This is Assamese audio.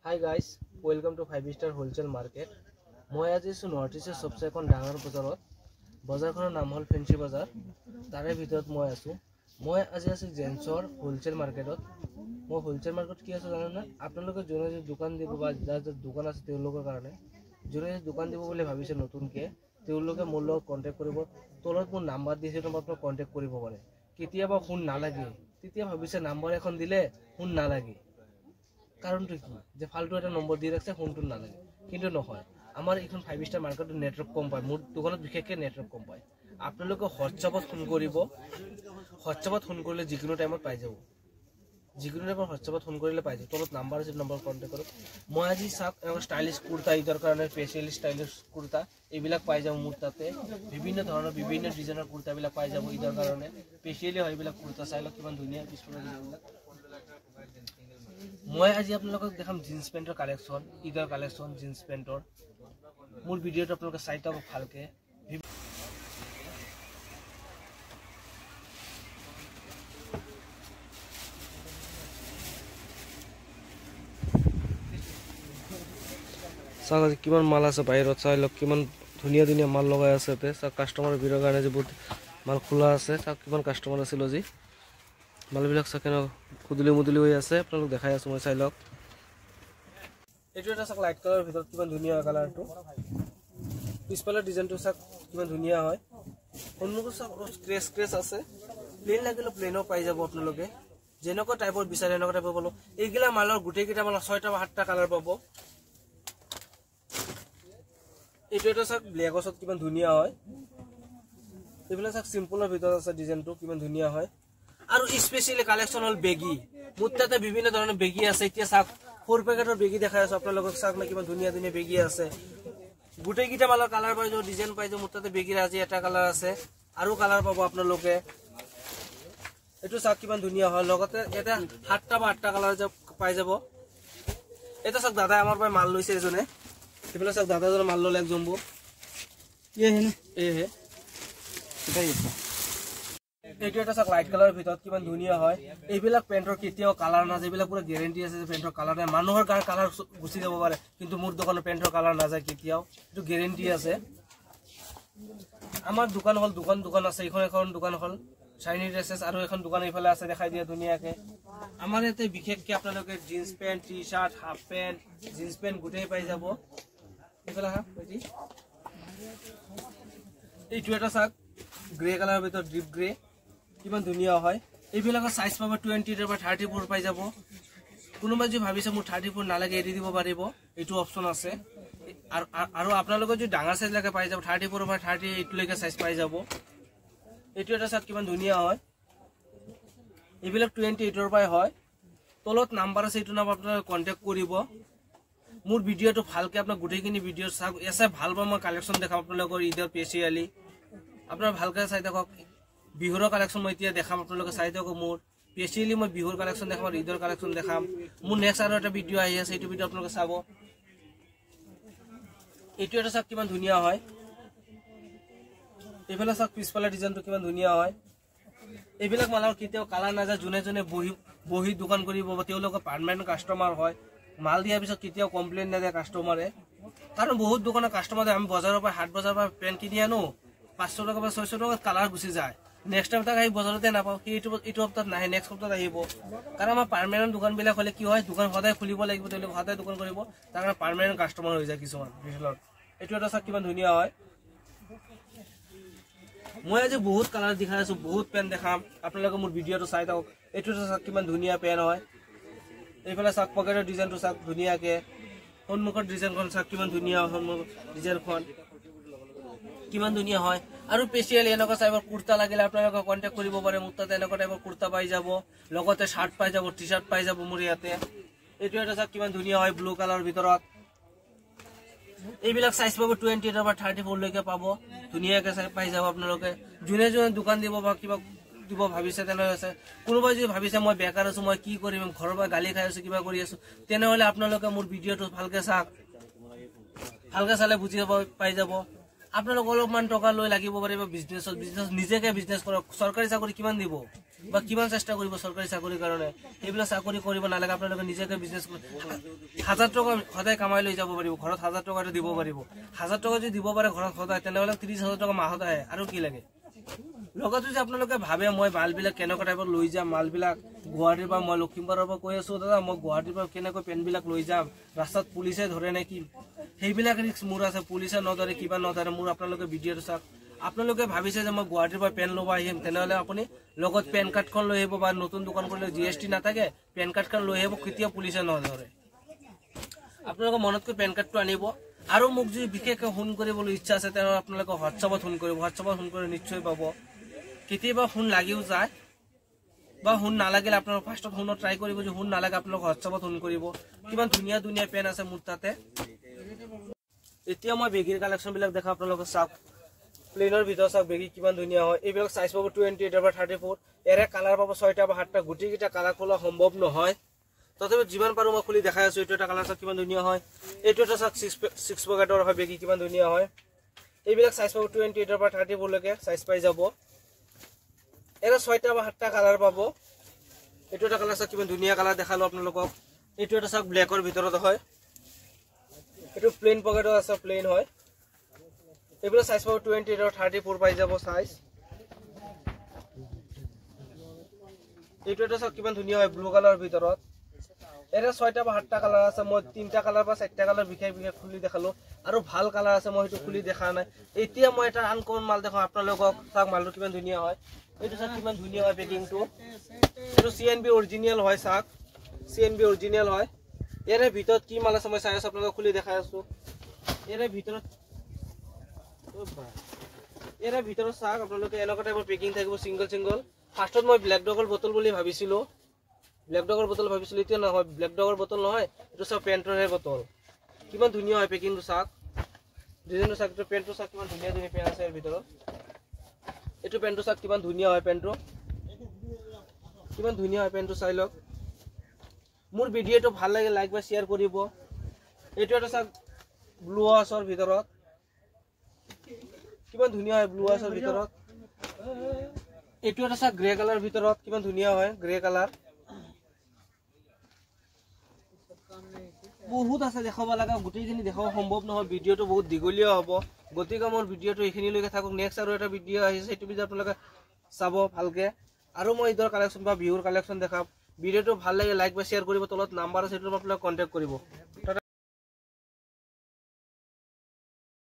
Hi guys, welcome to 5 Star Wholesale Market. মই আজি আছো নৰ্থ ইষ্টৰ সবচে এখন ডাঙৰ বজাৰত। বজাৰখনৰ নাম হ'ল ফেন্সি বজাৰ। তাৰে ভিতৰত মই আছো। মই আজি আছো জেন্সৰ হোলসেল মাৰ্কেটত। মই হোলসেল মাৰ্কেট কি আছে জানেনে? আপোনালোকে যোনে দোকান দিব বা যাৰ দোকান আছে তেওঁলোকৰ কাৰণে যোনে দোকান দিব বুলি ভাবিছে নতুনকে তেওঁলোকে মোৰ লগত কন্টাক্ট কৰিব। তলত মোৰ নাম্বাৰ দিছে, তোমাক কন্টাক্ট কৰিব পাৰে। কেতিয়াবা ফোন নালাগে, তেতিয়া ভাবিছে নাম্বাৰ এখন দিলে ফোন নালাগে। কাৰণটো কি যে ফালতু এটা নম্বৰ দি ৰাখছে ফোনটো নালাগে, কিন্তু নহয়। আমাৰ এইখন 5 ষ্টাৰ মাৰ্কেটত নেটৱৰ্ক কম পায়, মোৰ দোকানত বিশেষকৈ নেটৱৰ্ক কম পায়। আপোনালোকে হোৱাটছআপত ফোন কৰিব, হোৱাটছআপত ফোন কৰিলে যিকোনো টাইমত পাই যাব, যিকোনো টাইমত হোৱাটছআপত ফোন কৰিলে পাই যাব। তলত নাম্বাৰ আছে, নম্বৰ কণ্টেক্ট কৰক। মই আজি চাওক ষ্টাইলিছ কুৰ্তা, ঈদৰ কাৰণে স্পেচিয়েলি ষ্টাইলিছ কুৰ্তা এইবিলাক পাই যাব মোৰ তাতে। বিভিন্ন ধৰণৰ বিভিন্ন ডিজাইনৰ কুৰ্তাবিলাক পাই যাব ঈদৰ কাৰণে স্পেচিয়েলি হয়। এইবিলাক কুৰ্তা চাই লওক কিমান ধুনীয়া পিছফালে ডিজাইনবিলাক। মই আজি আপোনালোকক দেখাম জিন্স পেণ্টৰ কালেকশ্যন, ঈদৰ কালেকশ্যন জিন্স পেণ্টৰ। মোৰ ভিডিঅ'টো আপোনালোকে চাই থাকক ভালকে। চাওক আজি কিমান মাল আছে বাহিৰত, চাই লওক কিমান ধুনীয়া ধুনীয়া মাল লগাই আছে ইয়াতে। চাওক কাষ্টমাৰৰ ভিৰৰ কাৰণে যে বহুত মাল খোলা আছে। চাওক কিমান কাষ্টমাৰ আছিল আজি। মালবিলাক চাওক কেনে খুদলি মুদলি হৈ আছে, আপোনালোক দেখাই আছো মই, চাই লওক। এইটো এটা চাওক লাইট কালাৰৰ ভিতৰত কিমান ধুনীয়া হয় কালাৰটো। পিছফালৰ ডিজাইনটো চাওক কিমান ধুনীয়া হয়। সন্মুখত চাওক স্ক্ৰেচ স্ক্ৰেচ আছে। প্লেন লাগিলে প্লেনো পাই যাব আপোনালোকে, যেনেকুৱা টাইপৰ বিচাৰে এনেকুৱা টাইপৰ পাব। এইগিলা মালৰ গোটেইকেইটা মালৰ 6টা বা 7টা কালাৰ পাব। এইটো এটা চাওক ব্লেকৰ ওচৰত কিমান ধুনীয়া হয়। এইবিলাক চাওক চিম্পলৰ ভিতৰত আছে, ডিজাইনটো কিমান ধুনীয়া হয়। আৰু স্পেচিয়েলি কালেকশ্যন হ'ল বেগী। মোৰ তাতে বিভিন্ন ধৰণৰ বেগী আছে। এতিয়া চাওক 4 পেকেটৰ বেগী দেখাই আছো আপোনালোকক। চাওক না কিমান ধুনীয়া ধুনীয়া বেগী আছে। গোটেইকেইটা মালৰ কালাৰ পাই যাব, ডিজাইন পাই যাব। মোৰ তাতে বেগীৰ আজি এটা কালাৰ আছে, আৰু কালাৰ পাব আপোনালোকে। এইটো চাওক কিমান ধুনীয়া হয়। লগতে এটা 7টা বা 8টা কালাৰ পাই যাব। এটা চাওক দাদাই আমাৰ পৰা মাল লৈছে এজনে। এইফালে চাওক দাদাজনে মাল ল'লে এক জম্বু। এইটো এটা চাওক লাইট কালাৰৰ ভিতৰত কিমান ধুনীয়া হয়। এইবিলাক পেণ্টৰ কেতিয়াও কালাৰ নাযায়, এইবিলাক পুৰা গেৰেণ্টি আছে যে পেণ্টৰ কালাৰ নাই। মানুহৰ গাৰ কালাৰ গুচি যাব পাৰে, কিন্তু মোৰ দোকানৰ পেণ্টৰ কালাৰ নাযায় কেতিয়াও, এইটো গেৰেণ্টি আছে। আমাৰ দোকান হ'ল দোকান আছে। এইখন এখন দোকান হ'ল চাইনি ড্ৰেছেছ, আৰু এখন দোকান এইফালে আছে, দেখাই দিয়া ধুনীয়াকে। আমাৰ ইয়াতে বিশেষকে আপোনালোকে jeans pant, T shirt, half pant, jeans pant গোটেই পাই যাব। এইফালে হা এইটো এটা চাওক গ্ৰে কালাৰৰ ভিতৰত ডিপ গ্ৰে, কিমান ধুনীয়া হয়। এইবিলাকৰ চাইজ পাব 20 বা 34 পাই যাব। কোনোবাই যদি ভাবিছে মোৰ 34 নালাগে এৰি দিব পাৰিব, এইটো অপশ্যন আছে। আৰু আপোনালোকে যদি ডাঙৰ চাইজ লাগে পাই যাব, 34 বা 38 লৈকে চাইজ পাই যাব। এইটো এটা চাওক কিমান ধুনীয়া হয়। এইবিলাক 28ৰ পৰাই হয়। তলত নাম্বাৰ আছে, এইটো নাম্বাৰ আপোনালোকে কণ্টেক্ট কৰিব। মোৰ ভিডিঅ'টো ভালকে আপোনাক গোটেইখিনি ভিডিঅ' চাওক, এছে ভাল পাব। মই কালেকশ্যন দেখাম আপোনালোকৰ ঈদৰ স্পেচিয়েলি, আপোনাৰ ভালকে চাই থাকক। বিহুৰ কালেকশ্যন মই এতিয়া দেখাম, আপোনালোকে চাই থাকক। মোৰ স্পেচিয়েলি মই বিহুৰ কালেকশ্যন দেখাম আৰু ঈদৰ কালেকশ্যন দেখাম। মোৰ নেক্সট আৰু এটা ভিডিঅ' আহি আছে, এইটো ভিডিঅ' আপোনালোকে চাব। এইটো এটা চাওক কিমান ধুনীয়া হয়। এইফালে চাওক পিছফালে ডিজাইনটো কিমান ধুনীয়া হয়। এইবিলাক মালৰ কেতিয়াও কালাৰ নাযায়। যোনে যোনে বহি দোকান কৰিব তেওঁলোকৰ পাৰ্মানেণ্ট কাষ্টমাৰ হয়। মাল দিয়াৰ পিছত কেতিয়াও কমপ্লেইন নাযায় কাষ্টমাৰে, কাৰণ বহুত দোকানৰ কাষ্টমাৰে আমি বজাৰৰ পৰা হাট বজাৰৰ পৰা পেণ্ট কিনি আনো, 500 টকা বা 600 টকাত কালাৰ গুচি যায়। নেক্সট টাইম তাক আহি বজাৰতে নাপাওঁ, এইটো সপ্তাহত নাহে, নেক্সট সপ্তাহত আহিব। কাৰণ আমাৰ পাৰ্মানেণ্ট দোকানবিলাক হ'লে কি হয়, দোকান সদায় খুলিব লাগিব, তেওঁলোকে সদায় দোকান কৰিব, তাৰ কাৰণে পাৰ্মানেণ্ট কাষ্টমাৰ হৈ যায় কিছুমান ৰিটেইলত। এইটো এটা চাওক কিমান ধুনীয়া হয়। মই আজি বহুত কালাৰ দেখাই আছো, বহুত পেণ্ট দেখাম, আপোনালোকে মোৰ ভিডিঅ'টো চাই থাকক। এইটো এটা চাওক কিমান ধুনীয়া পেণ্ট হয়। এইফালে চাওক পকেটৰ ডিজাইনটো চাওক ধুনীয়াকে। সন্মুখৰ ডিজাইনখন চাওক কিমান ধুনীয়া, সন্মুখৰ ডিজাইনখন কিমান ধুনীয়া হয়। আৰু স্পেচিয়েলি এনেকুৱা টাইপৰ কুৰ্তা লাগিলে আপোনালোকে কণ্টেক্ট কৰিব পাৰে। মোৰ তাতে এনেকুৱা টাইপৰ কুৰ্তা পাই যাব, লগতে চাৰ্ট পাই যাব, টি চাৰ্ট পাই যাব মোৰ ইয়াতে। এইটো এটা চাওক কিমান ধুনীয়া হয়, ব্লু কালাৰৰ ভিতৰত। এইবিলাক চাইজ পাব 20 বা 34 লৈকে পাব, ধুনীয়াকে পাই যাব আপোনালোকে। যোনে যোনে দোকান দিব বা কিবা দিব ভাবিছে তেনেহ'লে আছে। কোনোবাই যদি ভাবিছে মই বেকাৰ আছো, মই কি কৰিম, ঘৰৰ পৰা গালি খাই আছো, কিবা কৰি আছো, তেনেহ'লে আপোনালোকে মোৰ ভিডিঅ'টো ভালকে চাওক। ভালকে চালে বুজি পাই যাব। আপোনালোক অলপমান টকা লৈ লাগিব পাৰিব বিজনেছত, নিজকে বিজনেছ কৰক। চৰকাৰী চাকৰি কিমান দিব? বা কিমান চেষ্টা কৰিব চৰকাৰী চাকৰিৰ কাৰণে সেইবিলাক চাকৰি কৰিব নালাগে আপোনালোকে নিজকে বিজনেছ 1000 টকা সদায় কামাই লৈ যাব পাৰিব ঘৰত 1000 টকা দিব পাৰিব 1000 টকা যদি দিব পাৰে ঘৰত সদায় তেনেহ'লে 30000 টকা মাহত আহে আৰু কি লাগে লগতে যে আপোনালোকে ভাবে মই মালবিলাক কেনেকুৱা টাইপৰ লৈ যাম মালবিলাক গুৱাহাটীৰ পৰা মই লখিমপুৰৰ পৰা কৈ আছো দাদা মই গুৱাহাটীৰ পৰা কেনেকৈ পেনবিলাক লৈ যাম ৰাস্তাত পুলিচে ধৰে নে কি সেইবিলাক ৰিস্ক মোৰ আছে পুলিচে নধৰে কিবা নধৰে মোৰ আপোনালোকে ভিডিঅ'টো চাওক আপোনালোকে ভাবিছে যে মই গুৱাহাটীৰ পৰা পেন ল'ব আহিম তেনেহ'লে আপুনি লগত পেন কাৰ্ডখন লৈ আহিব বা নতুন দোকান কৰিলে GST নাথাকে পেন কাৰ্ডখন লৈ আহিব কেতিয়া পুলিচে নধৰে আপোনালোকে মনতকৈ পেন কাৰ্ডটো আনিব আৰু মোক যদি বিশেষকৈ ফোন কৰিবলৈ ইচ্ছা আছে তেনেহ'লে আপোনালোকে হোৱাটছআপত ফোন কৰিব হোৱাটছআপত ফোন কৰি নিশ্চয় পাব কেতিয়াবা ফোন লাগিও যায় বা ফোন নালাগিলে আপোনালোকে ফাৰ্ষ্টত ফোনত ট্ৰাই কৰিব যে ফোন নালাগে আপোনালোকে হোৱাটছআপত ফোন কৰিব কিমান ধুনীয়া ধুনীয়া পেন আছে মোৰ তাতে এতিয়া মই বেগীৰ কালেকশ্যনবিলাক দেখা আপোনালোকে চাওক প্লেনৰ ভিতৰত চাওক বেগী কিমান ধুনীয়া হয় এইবিলাক সাইজ পাব 28 বা 34 এৰে কালাৰ পাব 6টা বা 7টা গুটিকেইটা কালাৰ খোলা সম্ভৱ নহয় তথাপি যিমান পাৰো মই খুলি দেখাই আছো এইটো এটা কালাৰ চাওক কিমান ধুনীয়া হয় এইটো এটা চাওক 6 পকেটৰ হয় বেগী কিমান ধুনীয়া হয় এইবিলাক সাইজ পাব 28 বা 34 লৈকে সাইজ পাই যাব এৰে 6টা বা 7টা কালাৰ পাব এইটো এটা কালাৰ চাওক কিমান ধুনীয়া কালাৰ দেখালো আপোনালোকক এইটো এটা চাওক ব্লেকৰ ভিতৰত হয় এইটো প্লেন পকেটৰ আছে প্লেন হয় এইবিলাক সাইজ পাব 28 আৰু 34 পাই যাব সাইজ এইটো এটা চাওক কিমান ধুনীয়া হয় ব্লু কালাৰৰ ভিতৰত এৰে 6টা বা 7টা কালাৰ আছে মই 3টা কালাৰ বা 4টা কালাৰ বিখাই খুলি দেখালো আৰু ভাল কালাৰ আছে মই সেইটো খুলি দেখা নাই এতিয়া মই এটা আনকমন মাল দেখাম আপোনালোকক চাওক মালটো কিমান ধুনীয়া হয় এইটো চাওক কিমান ধুনীয়া হয় পেকিংটো এইটো CNB অৰিজিনাল হয় চাওক CNB অৰিজিনাল হয় এৰে ভিতৰত কি মাল আছে মই চাই আছো আপোনালোকক খুলি দেখাই আছো এৰে ভিতৰত চাওক আপোনালোকে এনেকুৱা টাইপৰ পেকিং থাকিব সিংগল ফাৰ্ষ্টত মই ব্লেক ডগৰ বটল বুলি ভাবিছিলো এতিয়া নহয় ব্লেক ডগৰ বটল নহয় এইটো চাওক পেণ্টৰহে বটল কিমান ধুনীয়া হয় পেকিংটো চাওক ডিজাইনটো চাওক এইটো পেণ্টটো চাওক কিমান ধুনীয়া ধুনীয়া পেন আছে ইয়াৰ ভিতৰত এইটো পেণ্টটো চাওক কিমান ধুনীয়া হয় পেণ্টটো কিমান ধুনীয়া হয় পেণ্টটো চাই লওক মোৰ ভিডিঅ'টো ভাল লাগে লাইক বা শ্বেয়াৰ কৰিব এইটো এটা চাওক ব্লু ৱাছৰ ভিতৰত কিমান ধুনীয়া হয় ব্লু ৱাছৰ ভিতৰত এইটো এটা চাওক গ্ৰে কালাৰ ভিতৰত কিমান ধুনীয়া হয় গ্ৰে কালাৰ বহুত আছে দেখাব লগা গোটেইখিনি দেখাব সম্ভৱ নহয় ভিডিঅ'টো বহুত দীঘলীয়া হ'ব গতিকে মোৰ ভিডিঅ'টো এইখিনিলৈকে থাকক নেক্সট আৰু এটা ভিডিঅ' আহিছে সেইটো ভিডিঅ' আপোনালোকে চাব ভালকে আৰু মই ঈদৰ কালেকশ্যন বা বিহুৰ কালেকশ্যন দেখাম ভিডিঅ'টো ভাল লাগে লাইক বা শ্বেয়াৰ কৰিব তলত নাম্বাৰ আছে সেইটো আপোনালোকে কণ্টেক্ট কৰিব